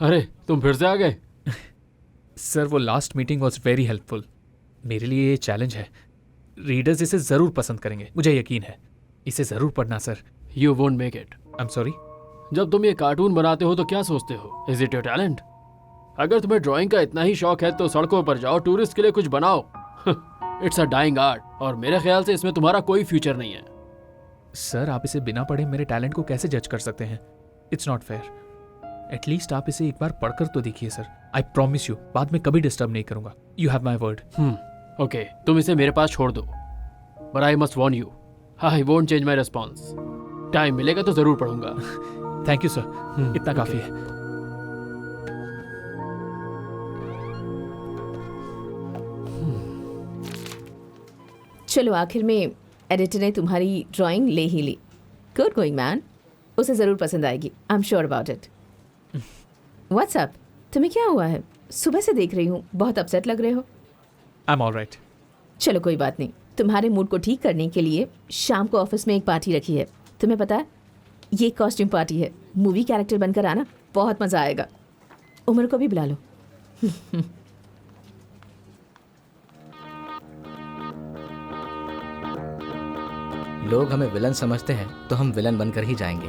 अरे तुम फिर से आ गए? सर वो last meeting was very helpful. मेरे लिए ये चैलेंज है। रीडर्स इसे ज़रूर पसंद करेंगे, मुझे यकीन है। इसे ज़रूर पढ़ना sir. You won't make it. I am sorry. जब तुम ये कार्टून बनाते हो तो क्या सोचते हो? Is it your talent? अगर तुम्हें ड्राइंग का इतना ही शौक है तो सड़कों पर जाओ, टूरिस्ट के लिए कुछ बनाओ। इट्स अ डाइंग आर्ट और मेरे ख्याल से इसमें तुम्हारा कोई फ्यूचर नहीं है। सर आप इसे बिना पढ़े मेरे टैलेंट को कैसे जज कर सकते हैं? It's not fair. एटलीस्ट आप इसे एक बार पढ़कर तो देखिए सर। आई प्रॉमिस यू, बाद में कभी डिस्टर्ब नहीं करूंगा। You have my word. Okay, तुम इसे मेरे पास छोड़ दो, but I must Warne you, I won't change my response. Time मिलेगा तो जरूर पढ़ूंगा। थैंक यू सर, इतना काफी है। चलो आखिर में एडिटर ने तुम्हारी ड्राइंग ले ही ली। गुड गोइंग मैन, उसे ज़रूर पसंद आएगी। I am sure about it. What's up, तुम्हें क्या हुआ है? सुबह से देख रही हूँ, बहुत अपसेट लग रहे हो। I am alright. चलो कोई बात नहीं, तुम्हारे मूड को ठीक करने के लिए शाम को ऑफिस में एक पार्टी रखी है। तुम्हें पता है, ये कॉस्ट्यूम पार्टी है। मूवी कैरेक्टर बनकर आना, बहुत मज़ा आएगा। उमर को भी बुला लो। लोग हमें विलन समझते हैं तो हम विलन बनकर ही जाएंगे।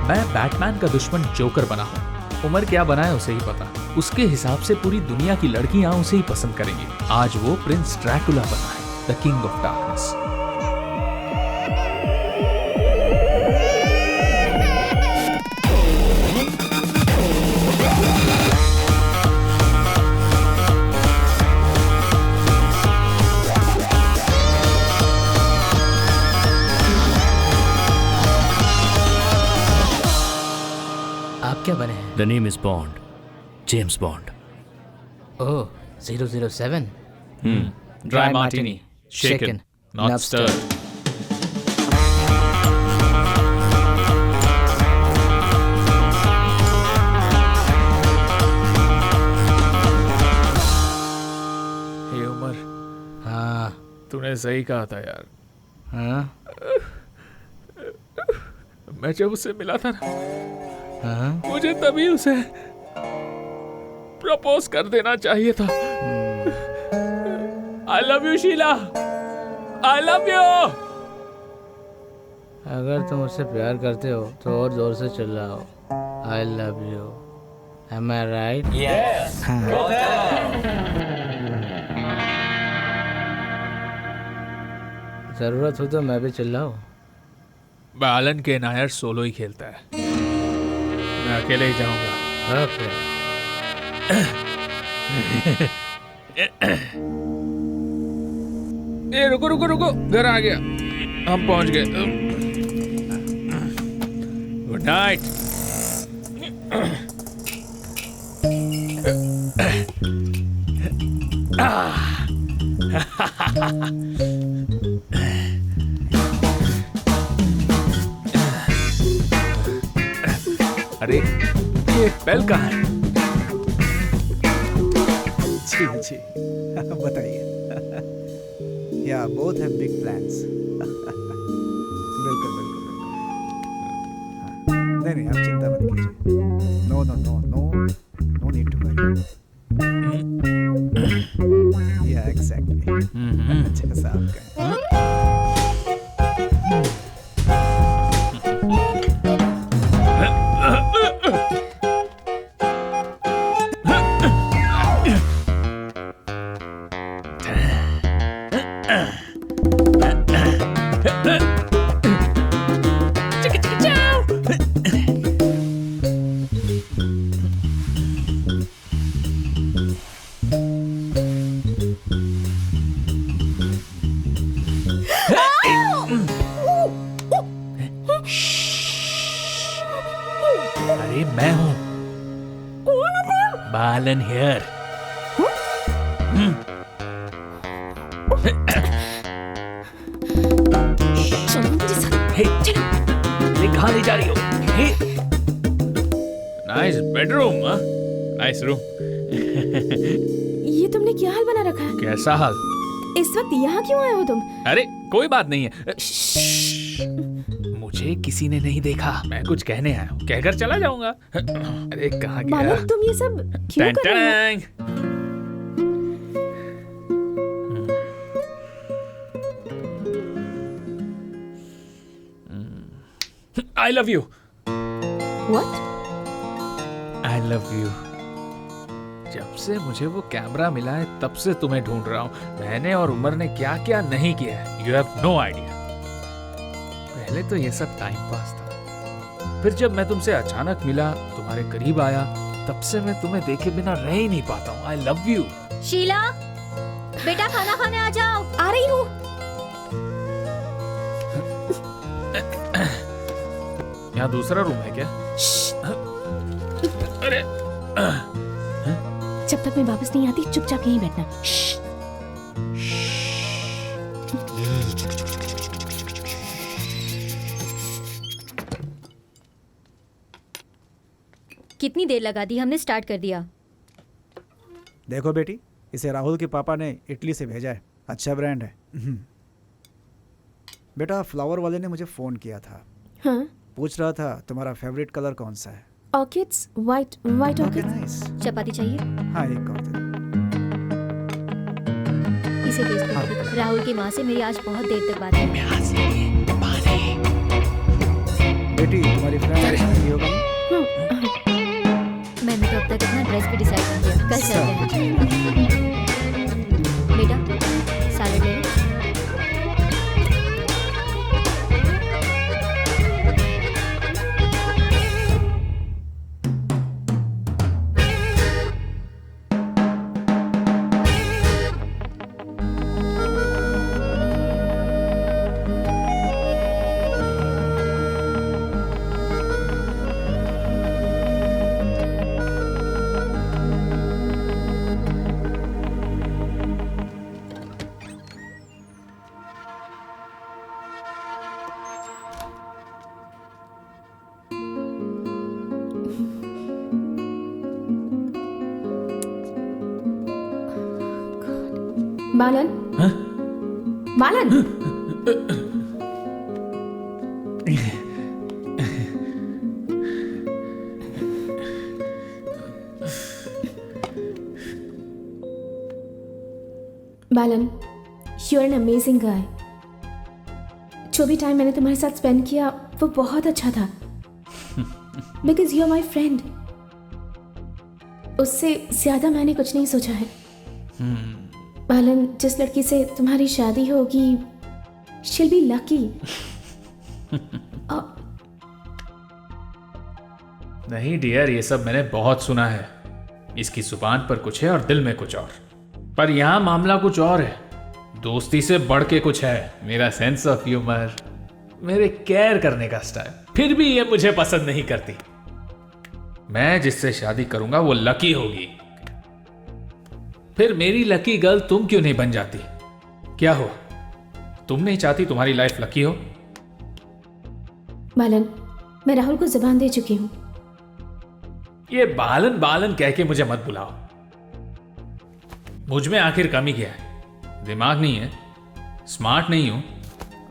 मैं बैटमैन का दुश्मन जोकर बना हूँ। उमर क्या बना है उसे ही पता। उसके हिसाब से पूरी दुनिया की लड़कियां उसे ही पसंद करेंगी। आज वो प्रिंस ड्रैकुला बना है, द किंग ऑफ डार्कनेस। आप क्या बने हैं? The name is Bond, James Bond. Oh, 007। Dry martini, shaken, not stirred. Hey Umar, हाँ तूने सही कहा था यार। हाँ मैं जब उससे मिला था ना, हाँ। मुझे तभी उसे प्रपोज कर देना चाहिए था। I love you Sheela, I love you. अगर तुम मुझसे प्यार करते हो तो और जोर से चिल्लाओ, I love you. Am I right? Yes. जरूरत हो तो मैं भी चिल्लाऊं? बालन के नायर सोलो ही खेलता है, मैं अकेले ही जाऊंगा। ओके। ए रुको रुको रुको, घर आ गया, हम पहुंच गए। Good night. अरे ये बेल कहाँ है? जी जी, बताइए। या बोथ हैव बिग प्लान्स। बिल्कुल बिल्कुल बिल्कुल। नहीं नहीं, आप चिंता मत कीजिए। No no no no, no need to worry. Yeah exactly, जैसा आप कहें। अरे मैं हूं बालन हियर। कहाँ ले जा रही हो? Nice bedroom, nice room. ये तुमने क्या हाल बना रखा है? कैसा हाल? इस वक्त यहाँ क्यों आए हो तुम? अरे कोई बात नहीं है। मुझे किसी ने नहीं देखा, मैं कुछ कहने आया हूँ, कहकर चला जाऊंगा। अरे कहाँ गया? बालन, तुम ये सब क्यों कर रहे हो? I love you. What? I love you. जब से मुझे वो कैमरा मिला है तब से तुम्हें ढूंढ रहा हूँ। मैंने और उमर ने क्या क्या नहीं किया है, You have no idea. पहले तो ये सब टाइम पास था, फिर जब मैं तुमसे अचानक मिला, तुम्हारे करीब आया, तब से मैं तुम्हें देखे बिना रह ही नहीं पाता हूँ। I love you. शीला, बेटा खाना खाने आ जाओ। आ रही हूँ। यहाँ दूसरा रूम है क्या? अरे जब तक मैं वापस नहीं आती चुपचाप यहीं बैठना। कितनी देर लगा दी, हमने स्टार्ट कर दिया। देखो बेटी, इसे राहुल के पापा ने इटली से भेजा है, अच्छा ब्रांड है। बेटा फ्लावर वाले ने मुझे फ़ोन किया था, हाँ, पूछ रहा था तुम्हारा फेवरेट कलर कौन सा है। Orchids, white okay orchids. Nice. Chapati चाहिए? हाँ एक और दे दो। इसे टेस्ट कर। राहुल की माँ से मेरी आज बहुत देर तक बात है। बेटी तुम्हारी फ्रेंड शादी होगी। मैंने तो अब तक अपना ड्रेस भी डिसाइड नहीं किया, कल चलते हैं। बेटा सैलेड ले लो। Balan, Balan, Balan, you are an amazing guy. जो भी टाइम मैंने तुम्हारे साथ स्पेंड किया वो बहुत अच्छा था, because you are my friend. उससे ज्यादा मैंने कुछ नहीं सोचा है। बालन, जिस लड़की से तुम्हारी शादी होगी, she'll be lucky. नहीं डियर, ये सब मैंने बहुत सुना है। इसकी जुबान पर कुछ है और दिल में कुछ और, पर यहाँ मामला कुछ और है। दोस्ती से बढ़ के कुछ है। मेरा सेंस ऑफ ह्यूमर, मेरे केयर करने का स्टाइल, फिर भी ये मुझे पसंद नहीं करती। मैं जिससे शादी करूंगा वो लकी होगी। फिर मेरी लकी गर्ल तुम क्यों नहीं बन जाती? क्या हो, तुम नहीं चाहती तुम्हारी लाइफ लकी हो? बालन, मैं राहुल को जुबान दे चुकी हूँ। ये बालन बालन कह के मुझे मत बुलाओ। मुझ में आखिर कमी क्या है? दिमाग नहीं है, स्मार्ट नहीं हूं,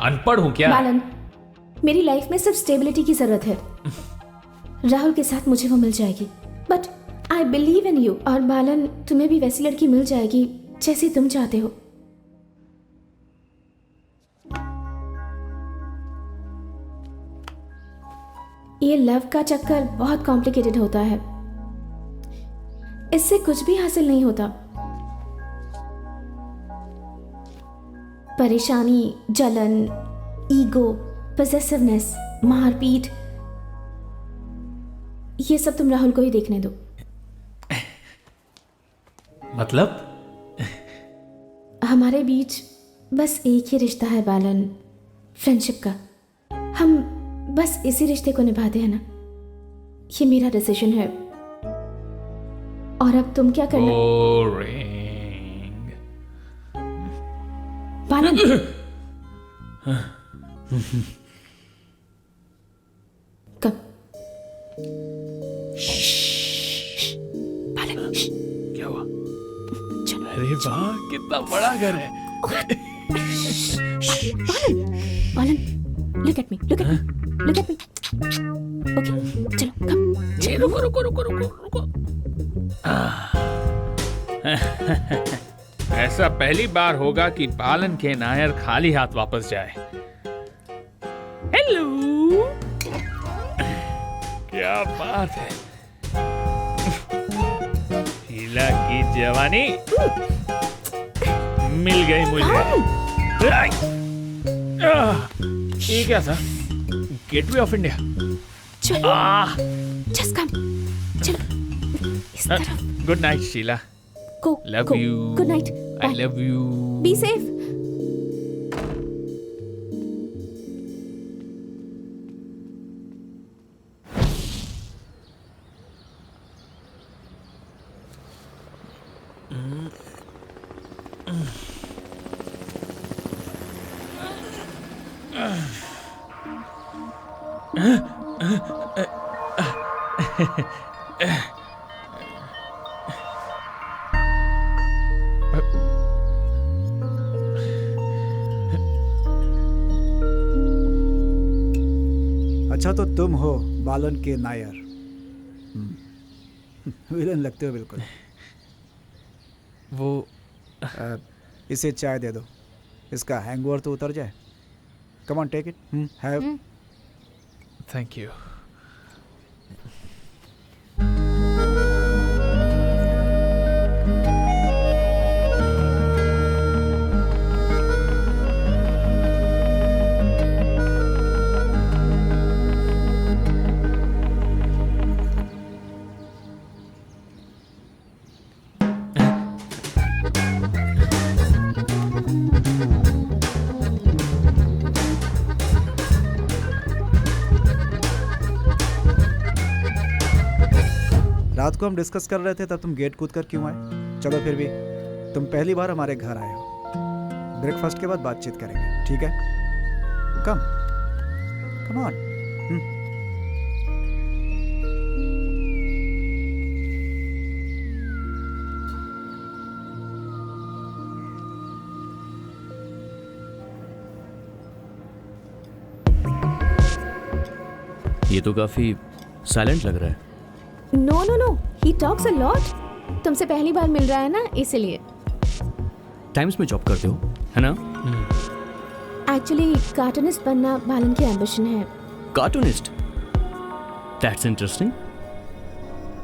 अनपढ़ हूं क्या? बालन, मेरी लाइफ में सिर्फ स्टेबिलिटी की जरूरत है। राहुल के साथ मुझे वो मिल जाएगी, but I believe in you. और बालन, तुम्हें भी वैसी लड़की मिल जाएगी जैसी तुम चाहते हो। ये लव का चक्कर बहुत कॉम्प्लिकेटेड होता है, इससे कुछ भी हासिल नहीं होता। परेशानी, जलन, ईगो, पोजेसिवनेस, मारपीट, ये सब तुम राहुल को ही देखने दो। मतलब? हमारे बीच बस एक ही रिश्ता है बालन, फ्रेंडशिप का। हम बस इसी रिश्ते को निभाते हैं ना। ये मेरा डिसीजन है, और अब तुम क्या करना? बोरिंग। बालन, कब? बालन, कितना बड़ा घर है। बालन, look at me. Okay, चलो, come. रुको। ऐसा पहली बार होगा कि बालन के नायर खाली हाथ वापस जाए। हेलो, क्या बात है। शीला की जवानी मिल गई मुझे। ये क्या था? Gateway of India. चलो, just come. चलो, इस तरफ. Good night Sheela. Go. Love go. you. Good night. I Bye. love you. Be safe. अच्छा तो तुम हो बालन के नायर। विलन लगते हो बिल्कुल। वो इसे चाय दे दो, इसका हैंगओवर तो उतर जाए। Come on take it. Have. Thank you. रात को हम डिस्कस कर रहे थे तब तुम गेट कूद कर क्यों आए? चलो फिर भी तुम पहली बार हमारे घर आए हो। ब्रेकफास्ट के बाद बातचीत करेंगे, ठीक है? Come on. ये तो काफी साइलेंट लग रहा है। No. He talks a lot. तुमसे पहली बार मिल रहा है ना, इसलिए। टाइम्स में जॉब करते हो, है ना? एक्चुअली कार्टूनिस्ट बनना बालन की एम्बिशन है। कार्टूनिस्ट? That's interesting.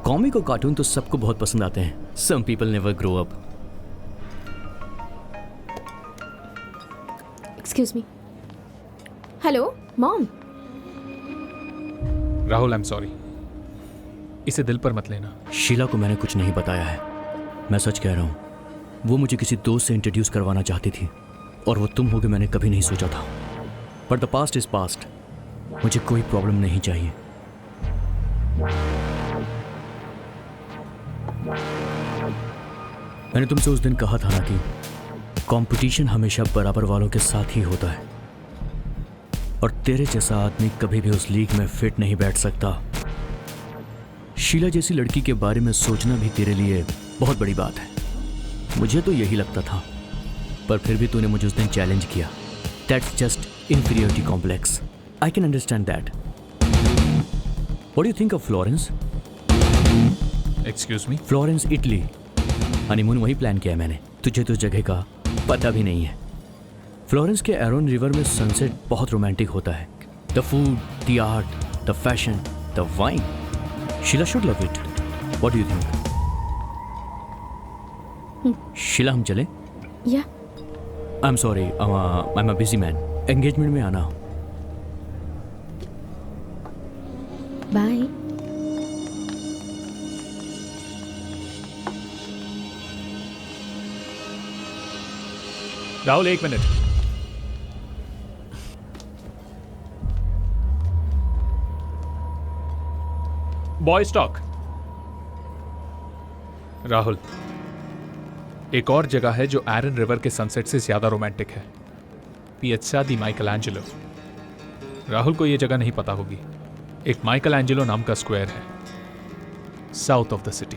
कॉमिक और कार्टून तो सबको बहुत पसंद आते हैं। Some people never grow up. Excuse me. Hello mom. Rahul, I am sorry. इसे दिल पर मत लेना। शीला को मैंने कुछ नहीं बताया है, मैं सच कह रहा हूँ। वो मुझे किसी दोस्त से इंट्रोड्यूस करवाना चाहती थी और वो तुम होगे मैंने कभी नहीं सोचा था। But the past is past. मुझे कोई प्रॉब्लम नहीं चाहिए। मैंने तुमसे उस दिन कहा था ना कि कंपटीशन हमेशा बराबर वालों के साथ ही होता है और तेरे जैसा आदमी कभी भी उस लीग में फिट नहीं बैठ सकता। शीला जैसी लड़की के बारे में सोचना भी तेरे लिए बहुत बड़ी बात है। मुझे तो यही लगता था, पर फिर भी तूने मुझे उस दिन चैलेंज किया। That's just inferiority complex. I can understand that. What do you think of Florence? Excuse me? Florence, Italy. Honeymoon वही प्लान किया है मैंने। तुझे तो जगह का पता भी नहीं है। फ्लोरेंस के एरोन रिवर में सनसेट बहुत रोमांटिक होता है। The food, the art, the fashion, the wine. Sheela should love it. What do you think? Sheela, हम चले? या I am sorry, I am a busy man. Engagement में आना। बाय। राहुल, एक मिनट। Boys talk. राहुल, एक और जगह है जो एरन रिवर के सनसेट से ज्यादा रोमांटिक है। पिएज़्ज़ा दी माइकल एंजेलो। राहुल को यह जगह नहीं पता होगी। एक माइकल एंजेलो नाम का स्क्वायर है साउथ ऑफ द सिटी।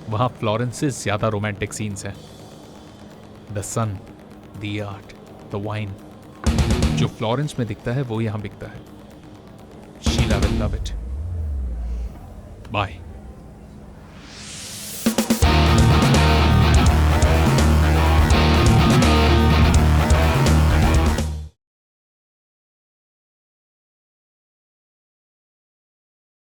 वहां फ्लोरेंस से ज्यादा रोमांटिक सीन्स हैं। The sun, the art, the wine, जो फ्लोरेंस में दिखता है वो यहाँ बिकता है। Sheela will love it. Bye.